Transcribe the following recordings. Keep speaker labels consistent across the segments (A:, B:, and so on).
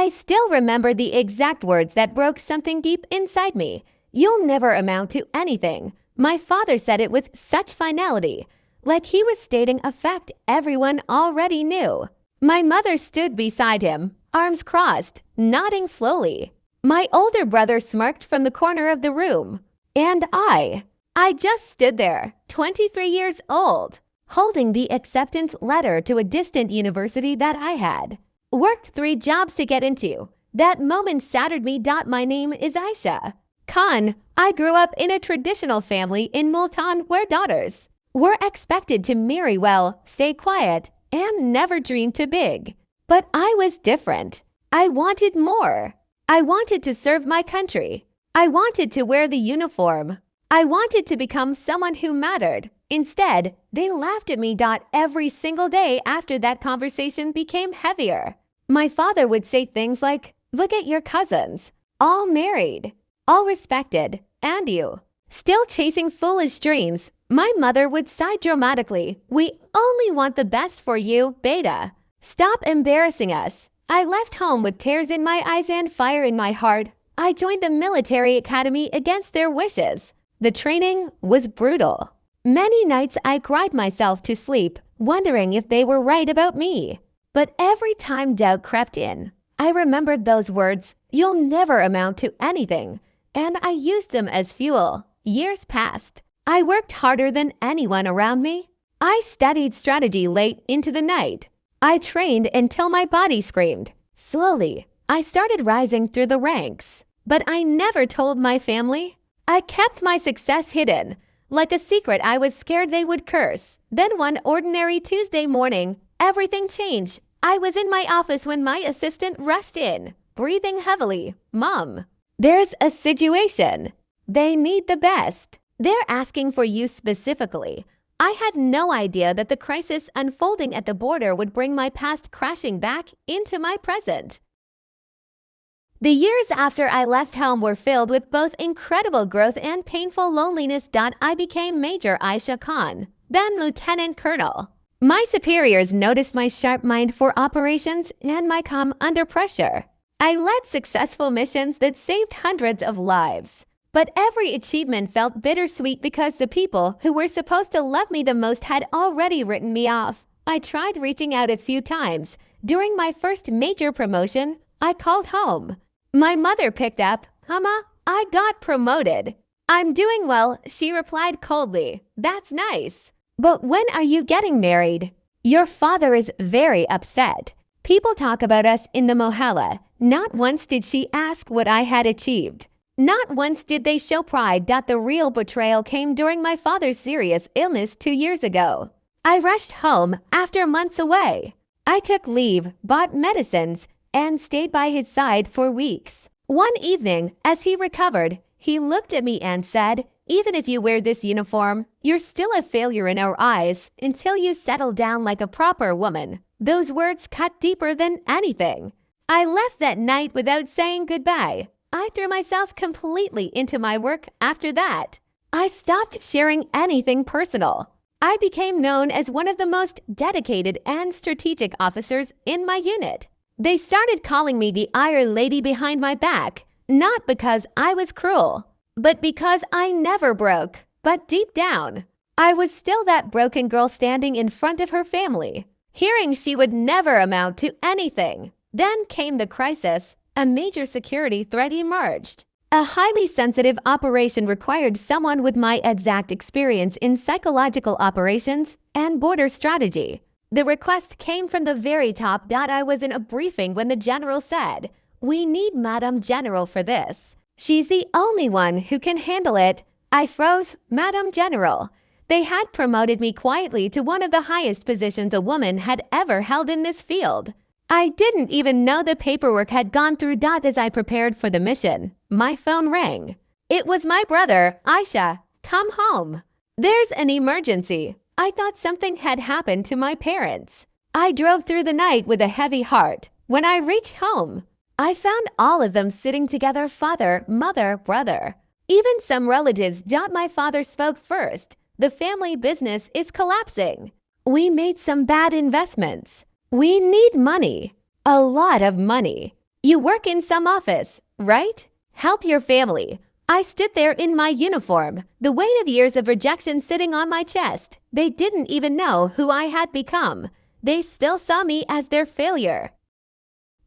A: I still remember the exact words that broke something deep inside me. "You'll never amount to anything." My father said it with such finality, like he was stating a fact everyone already knew. My mother stood beside him, arms crossed, nodding slowly. My older brother smirked from the corner of the room. And I just stood there, 23 years old, holding the acceptance letter to a distant university that I had worked 3 jobs to get into. That moment shattered me. My name is Aisha Khan. I grew up in a traditional family in Multan where daughters were expected to marry well, stay quiet, and never dream too big. But I was different. I wanted more. I wanted to serve my country. I wanted to wear the uniform. I wanted to become someone who mattered. Instead, they laughed at me. Every single day after that conversation became heavier. My father would say things like, "Look at your cousins, all married, all respected, and you still chasing foolish dreams." My mother would sigh dramatically, "We only want the best for you, Beta. Stop embarrassing us." I left home with tears in my eyes and fire in my heart. I joined the military academy against their wishes. The training was brutal. Many nights I cried myself to sleep, wondering if they were right about me. But every time doubt crept in, I remembered those words, "You'll never amount to anything," and I used them as fuel. Years passed. I worked harder than anyone around me. I studied strategy late into the night. I trained until my body screamed. Slowly, I started rising through the ranks. But I never told my family. I kept my success hidden, like a secret I was scared they would curse. Then one ordinary Tuesday morning, everything changed. I was in my office when my assistant rushed in, breathing heavily. "Mom, there's a situation. They need the best. They're asking for you specifically." I had no idea that the crisis unfolding at the border would bring my past crashing back into my present. The years after I left home were filled with both incredible growth and painful loneliness. I became Major Aisha Khan, then Lieutenant Colonel. My superiors noticed my sharp mind for operations and my calm under pressure. I led successful missions that saved hundreds of lives. But every achievement felt bittersweet because the people who were supposed to love me the most had already written me off. I tried reaching out a few times. During my first major promotion, I called home. My mother picked up. "Mama, I got promoted." "I'm doing well," she replied coldly. "That's nice. But when are you getting married?" "Your father is very upset. People talk about us in the Mohalla." Not once did she ask what I had achieved. Not once did they show pride. The real betrayal came during my father's serious illness 2 years ago. I rushed home after months away. I took leave, bought medicines, and stayed by his side for weeks. One evening, as he recovered, he looked at me and said, "Even if you wear this uniform, you're still a failure in our eyes until you settle down like a proper woman." Those words cut deeper than anything. I left that night without saying goodbye. I threw myself completely into my work after that. I stopped sharing anything personal. I became known as one of the most dedicated and strategic officers in my unit. They started calling me the Iron Lady behind my back, not because I was cruel, but because I never broke. But deep down, I was still that broken girl standing in front of her family, hearing she would never amount to anything. Then came the crisis. A major security threat emerged. A highly sensitive operation required someone with my exact experience in psychological operations and border strategy. The request came from the very top. I was in a briefing when the general said, "We need Madam General for this. She's the only one who can handle it." I froze. Madam General. They had promoted me quietly to one of the highest positions a woman had ever held in this field. I didn't even know the paperwork had gone through. As I prepared for the mission, my phone rang. It was my brother. "Aisha, come home. There's an emergency." I thought something had happened to my parents. I drove through the night with a heavy heart. When I reached home, I found all of them sitting together, father, mother, brother. Even some relatives. My father spoke first. "The family business is collapsing. We made some bad investments. We need money. A lot of money. You work in some office, right? Help your family. I stood there in my uniform, the weight of years of rejection sitting on my chest. They didn't even know who I had become. They still saw me as their failure.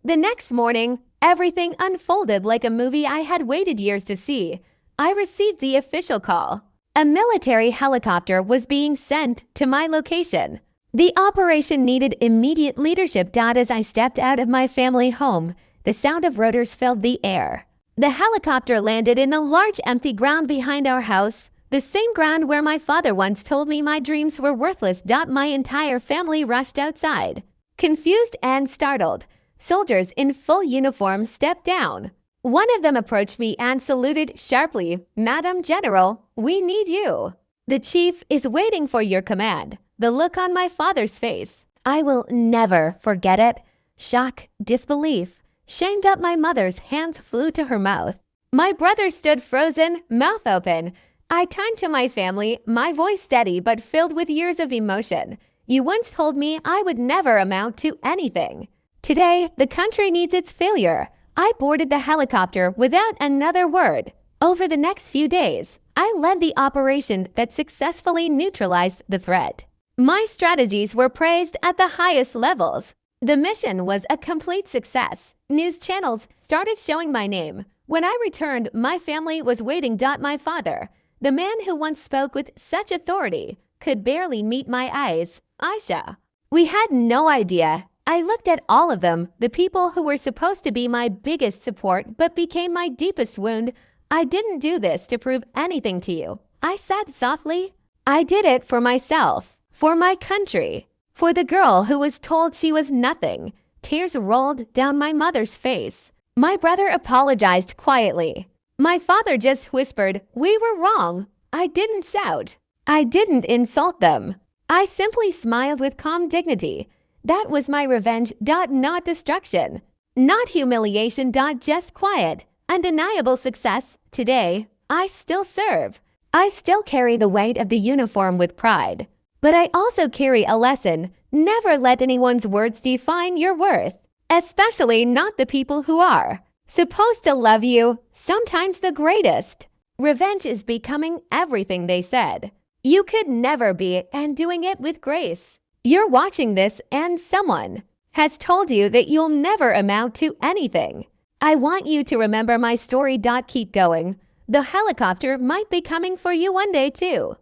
A: The next morning, everything unfolded like a movie I had waited years to see. I received the official call. A military helicopter was being sent to my location. The operation needed immediate leadership. As I stepped out of my family home, the sound of rotors filled the air. The helicopter landed in the large empty ground behind our house, the same ground where my father once told me my dreams were worthless. My entire family rushed outside. Confused and startled, soldiers in full uniform stepped down. One of them approached me and saluted sharply. "Madam General, we need you. The chief is waiting for your command." The look on my father's face, I will never forget it. Shock, disbelief, shamed up my mother's hands flew to her mouth. My brother stood frozen, mouth open. I turned to my family, my voice steady but filled with years of emotion. "You once told me I would never amount to anything. Today, the country needs its failure." I boarded the helicopter without another word. Over the next few days, I led the operation that successfully neutralized the threat. My strategies were praised at the highest levels. The mission was a complete success. News channels started showing my name. When I returned, my family was waiting. My father, the man who once spoke with such authority, could barely meet my eyes. Aisha. We had no idea. I looked at all of them, the people who were supposed to be my biggest support but became my deepest wound. "I didn't do this to prove anything to you," I said softly. "I did it for myself, for my country, for the girl who was told she was nothing." Tears rolled down my mother's face. My brother apologized quietly. My father just whispered, "We were wrong." I didn't shout. I didn't insult them. I simply smiled with calm dignity. That was my revenge. Not destruction, not humiliation. Just quiet, undeniable success. Today, I still serve. I still carry the weight of the uniform with pride. But I also carry a lesson. Never let anyone's words define your worth, especially not the people who are supposed to love you, sometimes the greatest. Revenge is becoming everything they said you could never be and doing it with grace. You're watching this and someone has told you that you'll never amount to anything. I want you to remember my story. Keep going. The helicopter might be coming for you one day too.